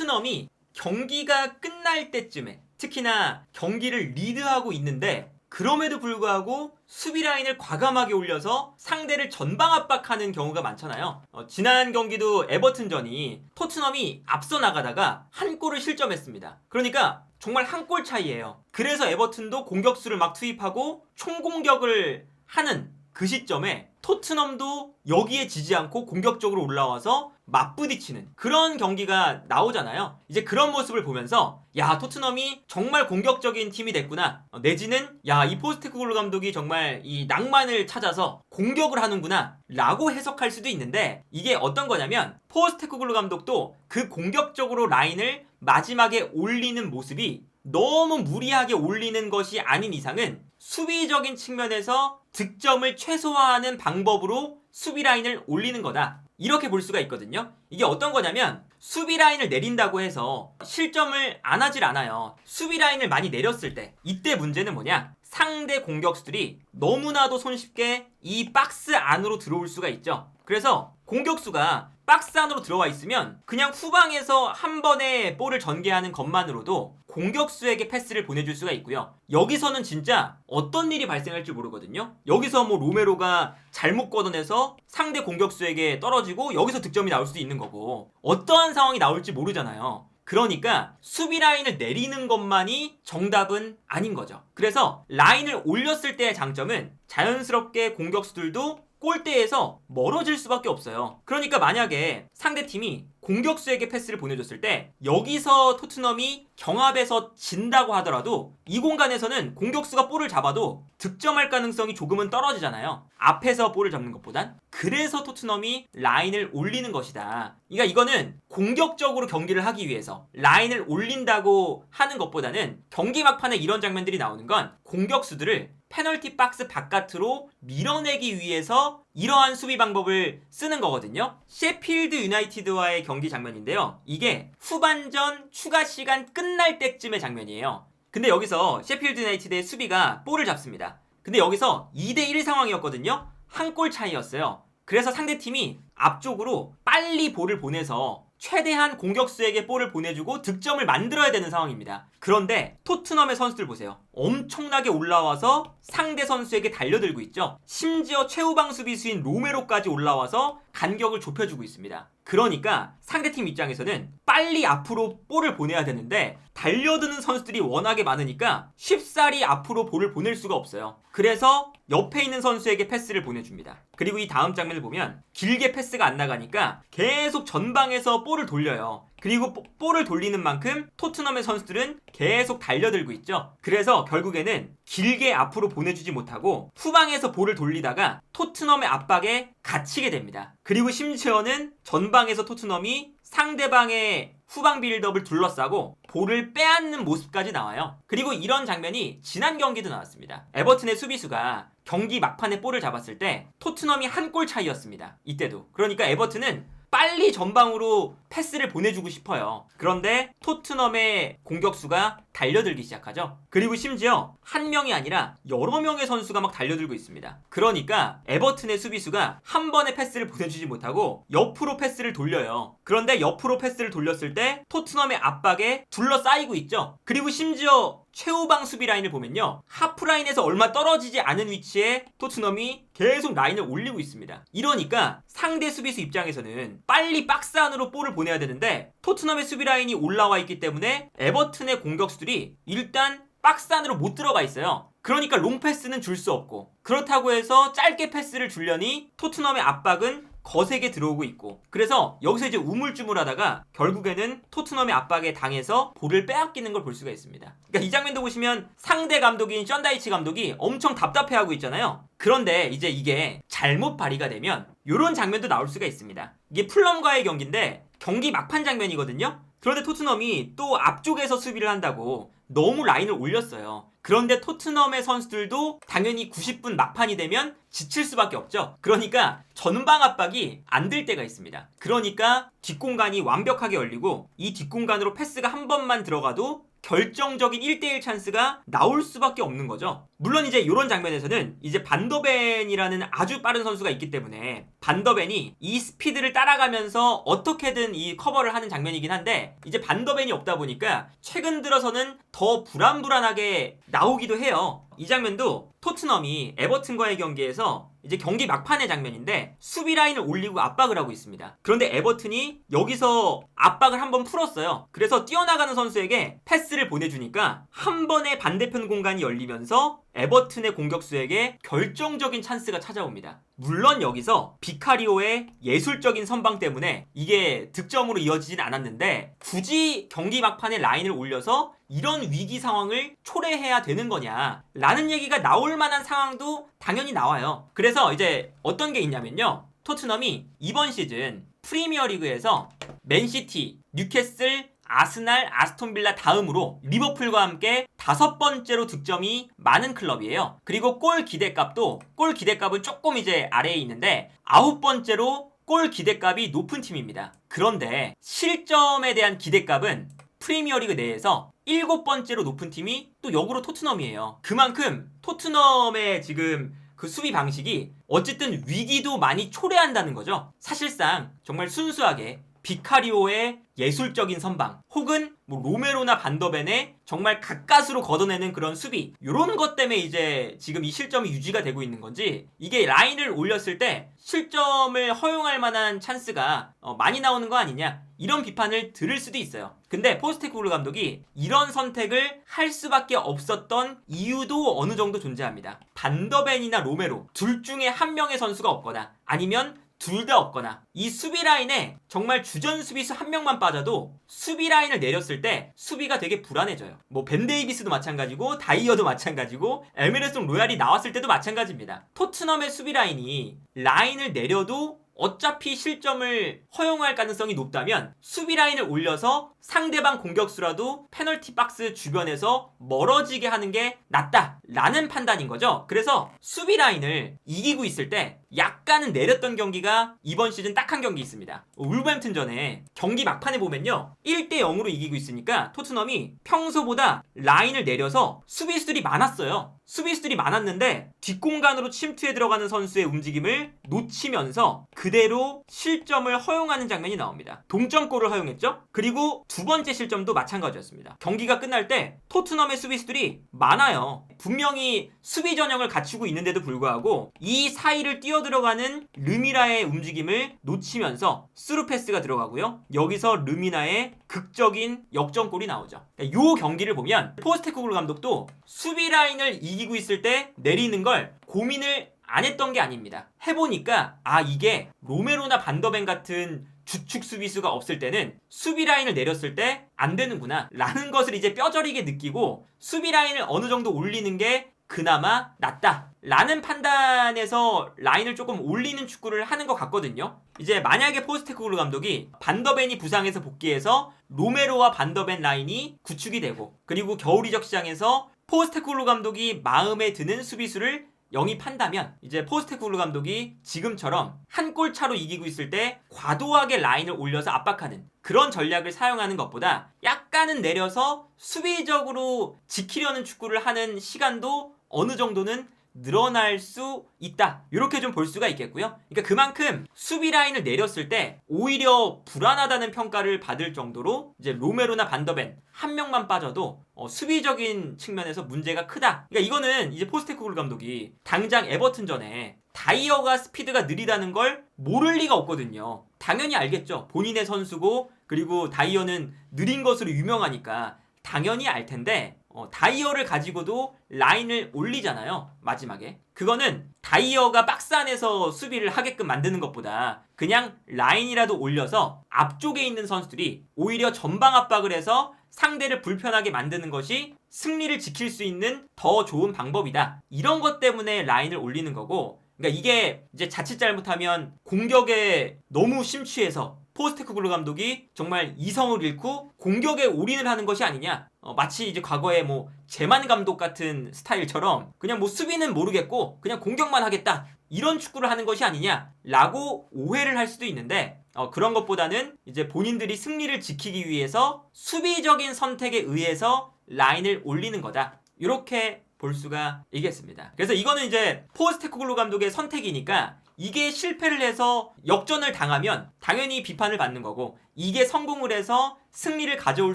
토트넘이 경기가 끝날 때쯤에 특히나 경기를 리드하고 있는데 그럼에도 불구하고 수비 라인을 과감하게 올려서 상대를 전방 압박하는 경우가 많잖아요. 지난 경기도 에버튼전이 토트넘이 앞서 나가다가 한 골을 실점했습니다. 그러니까 정말 한 골 차이예요. 그래서 에버튼도 공격수를 막 투입하고 총공격을 하는 그 시점에 토트넘도 여기에 지지 않고 공격적으로 올라와서 맞부딪히는 그런 경기가 나오잖아요. 이제 그런 모습을 보면서 야, 토트넘이 정말 공격적인 팀이 됐구나, 내지는 야, 이 포스테코글루 감독이 정말 이 낭만을 찾아서 공격을 하는구나 라고 해석할 수도 있는데, 이게 어떤 거냐면 포스테코글루 감독도 그 공격적으로 라인을 마지막에 올리는 모습이 너무 무리하게 올리는 것이 아닌 이상은 수비적인 측면에서 득점을 최소화하는 방법으로 수비 라인을 올리는 거다, 이렇게 볼 수가 있거든요. 이게 어떤 거냐면 수비 라인을 내린다고 해서 실점을 안 하질 않아요. 수비 라인을 많이 내렸을 때 이때 문제는 뭐냐, 상대 공격수들이 너무나도 손쉽게 이 박스 안으로 들어올 수가 있죠. 그래서 공격수가 박스 안으로 들어와 있으면 그냥 후방에서 한 번에 볼을 전개하는 것만으로도 공격수에게 패스를 보내줄 수가 있고요. 여기서는 진짜 어떤 일이 발생할지 모르거든요. 여기서 뭐 로메로가 잘못 걷어내서 상대 공격수에게 떨어지고 여기서 득점이 나올 수도 있는 거고, 어떠한 상황이 나올지 모르잖아요. 그러니까 수비 라인을 내리는 것만이 정답은 아닌 거죠. 그래서 라인을 올렸을 때의 장점은 자연스럽게 공격수들도 골대에서 멀어질 수밖에 없어요. 그러니까 만약에 상대팀이 공격수에게 패스를 보내줬을 때 여기서 토트넘이 경합에서 진다고 하더라도 이 공간에서는 공격수가 볼을 잡아도 득점할 가능성이 조금은 떨어지잖아요. 앞에서 볼을 잡는 것보단. 그래서 토트넘이 라인을 올리는 것이다. 그러니까 이거는 공격적으로 경기를 하기 위해서 라인을 올린다고 하는 것보다는 경기 막판에 이런 장면들이 나오는 건 공격수들을 페널티 박스 바깥으로 밀어내기 위해서 이러한 수비 방법을 쓰는 거거든요. 셰필드 유나이티드와의 경기 장면인데요. 이게 후반전 추가 시간 끝날 때쯤의 장면이에요. 근데 여기서 셰필드 유나이티드의 수비가 볼을 잡습니다. 근데 여기서 2대1 상황이었거든요. 한 골 차이였어요. 그래서 상대팀이 앞쪽으로 빨리 볼을 보내서 최대한 공격수에게 볼을 보내주고 득점을 만들어야 되는 상황입니다. 그런데 토트넘의 선수들 보세요. 엄청나게 올라와서 상대 선수에게 달려들고 있죠. 심지어 최후방 수비수인 로메로까지 올라와서 간격을 좁혀주고 있습니다. 그러니까 상대팀 입장에서는 빨리 앞으로 볼을 보내야 되는데 달려드는 선수들이 워낙에 많으니까 쉽사리 앞으로 볼을 보낼 수가 없어요. 그래서 옆에 있는 선수에게 패스를 보내줍니다. 그리고 이 다음 장면을 보면 길게 패스가 안 나가니까 계속 전방에서 볼을 돌려요. 그리고 볼을 돌리는 만큼 토트넘의 선수들은 계속 달려들고 있죠. 그래서 결국에는 길게 앞으로 보내주지 못하고 후방에서 볼을 돌리다가 토트넘의 압박에 갇히게 됩니다. 그리고 심지어는 전방에서 토트넘이 상대방의 후방 빌드업을 둘러싸고 볼을 빼앗는 모습까지 나와요. 그리고 이런 장면이 지난 경기도 나왔습니다. 에버튼의 수비수가 경기 막판에 볼을 잡았을 때 토트넘이 한 골 차이였습니다. 이때도. 그러니까 에버튼은 빨리 전방으로 패스를 보내주고 싶어요. 그런데 토트넘의 공격수가 달려들기 시작하죠. 그리고 심지어 한 명이 아니라 여러 명의 선수가 막 달려들고 있습니다. 그러니까 에버튼의 수비수가 한 번에 패스를 보내주지 못하고 옆으로 패스를 돌려요. 그런데 옆으로 패스를 돌렸을 때 토트넘의 압박에 둘러싸이고 있죠. 그리고 심지어 최후방 수비 라인을 보면요, 하프라인에서 얼마 떨어지지 않은 위치에 토트넘이 계속 라인을 올리고 있습니다. 이러니까 상대 수비수 입장에서는 빨리 박스 안으로 볼을 보내야 되는데 토트넘의 수비 라인이 올라와 있기 때문에 에버튼의 공격수들이 일단 박스 안으로 못 들어가 있어요. 그러니까 롱패스는 줄 수 없고, 그렇다고 해서 짧게 패스를 주려니 토트넘의 압박은 거세게 들어오고 있고, 그래서 여기서 이제 우물쭈물하다가 결국에는 토트넘의 압박에 당해서 볼을 빼앗기는 걸 볼 수가 있습니다. 그러니까 이 장면도 보시면 상대 감독인 션다이치 감독이 엄청 답답해하고 있잖아요. 그런데 이제 이게 잘못 발휘가 되면 이런 장면도 나올 수가 있습니다. 이게 풀럼과의 경기인데 경기 막판 장면이거든요. 그런데 토트넘이 또 앞쪽에서 수비를 한다고 너무 라인을 올렸어요. 그런데 토트넘의 선수들도 당연히 90분 막판이 되면 지칠 수밖에 없죠. 그러니까 전방 압박이 안 될 때가 있습니다. 그러니까 뒷공간이 완벽하게 열리고 이 뒷공간으로 패스가 한 번만 들어가도 결정적인 1대1 찬스가 나올 수밖에 없는 거죠. 물론 이제 이런 장면에서는 이제 반더벤이라는 아주 빠른 선수가 있기 때문에 반더벤이 이 스피드를 따라가면서 어떻게든 이 커버를 하는 장면이긴 한데, 이제 반더벤이 없다 보니까 최근 들어서는 더 불안불안하게 나오기도 해요. 이 장면도 토트넘이 에버튼과의 경기에서 이제 경기 막판의 장면인데 수비 라인을 올리고 압박을 하고 있습니다. 그런데 에버튼이 여기서 압박을 한번 풀었어요. 그래서 뛰어나가는 선수에게 패스를 보내주니까 한 번에 반대편 공간이 열리면서 에버튼의 공격수에게 결정적인 찬스가 찾아옵니다. 물론 여기서 비카리오의 예술적인 선방 때문에 이게 득점으로 이어지진 않았는데, 굳이 경기 막판에 라인을 올려서 이런 위기 상황을 초래해야 되는 거냐 라는 얘기가 나올 만한 상황도 당연히 나와요. 그래서 이제 어떤 게 있냐면요, 토트넘이 이번 시즌 프리미어리그에서 맨시티, 뉴캐슬, 아스날, 아스톤빌라 다음으로 리버풀과 함께 5번째로 득점이 많은 클럽이에요. 그리고 골 기대값은 조금 이제 아래에 있는데 9번째로 골 기대값이 높은 팀입니다. 그런데 실점에 대한 기대값은 프리미어리그 내에서 7번째로 높은 팀이 또 역으로 토트넘이에요. 그만큼 토트넘의 지금 그 수비 방식이 어쨌든 위기도 많이 초래한다는 거죠. 사실상 정말 순수하게 비카리오의 예술적인 선방, 혹은 뭐 로메로나 반더벤의 정말 가까스로 걷어내는 그런 수비, 이런 것 때문에 이제 지금 이 실점이 유지가 되고 있는 건지, 이게 라인을 올렸을 때 실점을 허용할 만한 찬스가 많이 나오는 거 아니냐, 이런 비판을 들을 수도 있어요. 근데 포스테코글루 감독이 이런 선택을 할 수밖에 없었던 이유도 어느 정도 존재합니다. 반더벤이나 로메로 둘 중에 한 명의 선수가 없거나 아니면 둘 다 없거나 이 수비 라인에 정말 주전 수비수 한 명만 빠져도 수비 라인을 내렸을 때 수비가 되게 불안해져요. 뭐 벤 데이비스도 마찬가지고 다이어도 마찬가지고 에메르송 로얄이 나왔을 때도 마찬가지입니다. 토트넘의 수비 라인을 내려도 어차피 실점을 허용할 가능성이 높다면 수비 라인을 올려서 상대방 공격수라도 페널티 박스 주변에서 멀어지게 하는 게 낫다라는 판단인 거죠. 그래서 수비 라인을 이기고 있을 때 약간은 내렸던 경기가 이번 시즌 딱 한 경기 있습니다. 울버햄튼전에 경기 막판에 보면요, 1대0으로 이기고 있으니까 토트넘이 평소보다 라인을 내려서 수비수들이 많았어요. 수비수들이 많았는데 뒷공간으로 침투해 들어가는 선수의 움직임을 놓치면서 그대로 실점을 허용하는 장면이 나옵니다. 동점골을 허용했죠. 그리고 두 번째 실점도 마찬가지였습니다. 경기가 끝날 때 토트넘의 수비수들이 많아요. 분명히 수비 전형을 갖추고 있는데도 불구하고 이 사이를 뛰어들어가는 르미라의 움직임을 놓치면서 스루 패스가 들어가고요, 여기서 르미나의 극적인 역전골이 나오죠. 이 경기를 보면 포스테코글루 감독도 수비 라인을 이기고 있을 때 내리는 걸 고민을 안 했던 게 아닙니다. 해보니까 이게 로메로나 반더벤 같은 주축 수비수가 없을 때는 수비 라인을 내렸을 때 안 되는구나 라는 것을 이제 뼈저리게 느끼고 수비 라인을 어느 정도 올리는 게 그나마 낫다 라는 판단에서 라인을 조금 올리는 축구를 하는 것 같거든요. 이제 만약에 포스테코글루 감독이 반더벤이 부상해서 복귀해서 로메로와 반더벤 라인이 구축이 되고, 그리고 겨울 이적 시장에서 포스테코글루 감독이 마음에 드는 수비수를 영입한다면 이제 포스테코글루 감독이 지금처럼 한 골 차로 이기고 있을 때 과도하게 라인을 올려서 압박하는 그런 전략을 사용하는 것보다 약간은 내려서 수비적으로 지키려는 축구를 하는 시간도 어느 정도는 늘어날 수 있다, 이렇게 좀 볼 수가 있겠고요. 그러니까 그만큼 수비 라인을 내렸을 때 오히려 불안하다는 평가를 받을 정도로 이제 로메로나 반더벤 한 명만 빠져도 수비적인 측면에서 문제가 크다. 그러니까 이거는 이제 포스테코글루 감독이 당장 에버튼전에 다이어가 스피드가 느리다는 걸 모를 리가 없거든요. 당연히 알겠죠. 본인의 선수고, 그리고 다이어는 느린 것으로 유명하니까 당연히 알 텐데, 다이어를 가지고도 라인을 올리잖아요, 마지막에. 그거는 다이어가 박스 안에서 수비를 하게끔 만드는 것보다 그냥 라인이라도 올려서 앞쪽에 있는 선수들이 오히려 전방 압박을 해서 상대를 불편하게 만드는 것이 승리를 지킬 수 있는 더 좋은 방법이다, 이런 것 때문에 라인을 올리는 거고, 그러니까 이게 이제 자칫 잘못하면 공격에 너무 심취해서 포스테코글루 감독이 정말 이성을 잃고 공격에 올인을 하는 것이 아니냐, 마치 이제 과거에 뭐 제만 감독 같은 스타일처럼 그냥 뭐 수비는 모르겠고 그냥 공격만 하겠다, 이런 축구를 하는 것이 아니냐라고 오해를 할 수도 있는데, 그런 것보다는 이제 본인들이 승리를 지키기 위해서 수비적인 선택에 의해서 라인을 올리는 거다. 이렇게 볼 수가 있겠습니다. 그래서 이거는 이제 포스테코글루 감독의 선택이니까 이게 실패를 해서 역전을 당하면 당연히 비판을 받는 거고, 이게 성공을 해서 승리를 가져올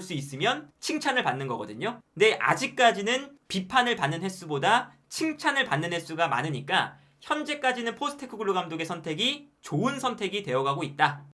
수 있으면 칭찬을 받는 거거든요. 근데 아직까지는 비판을 받는 횟수보다 칭찬을 받는 횟수가 많으니까 현재까지는 포스테코글루 감독의 선택이 좋은 선택이 되어가고 있다.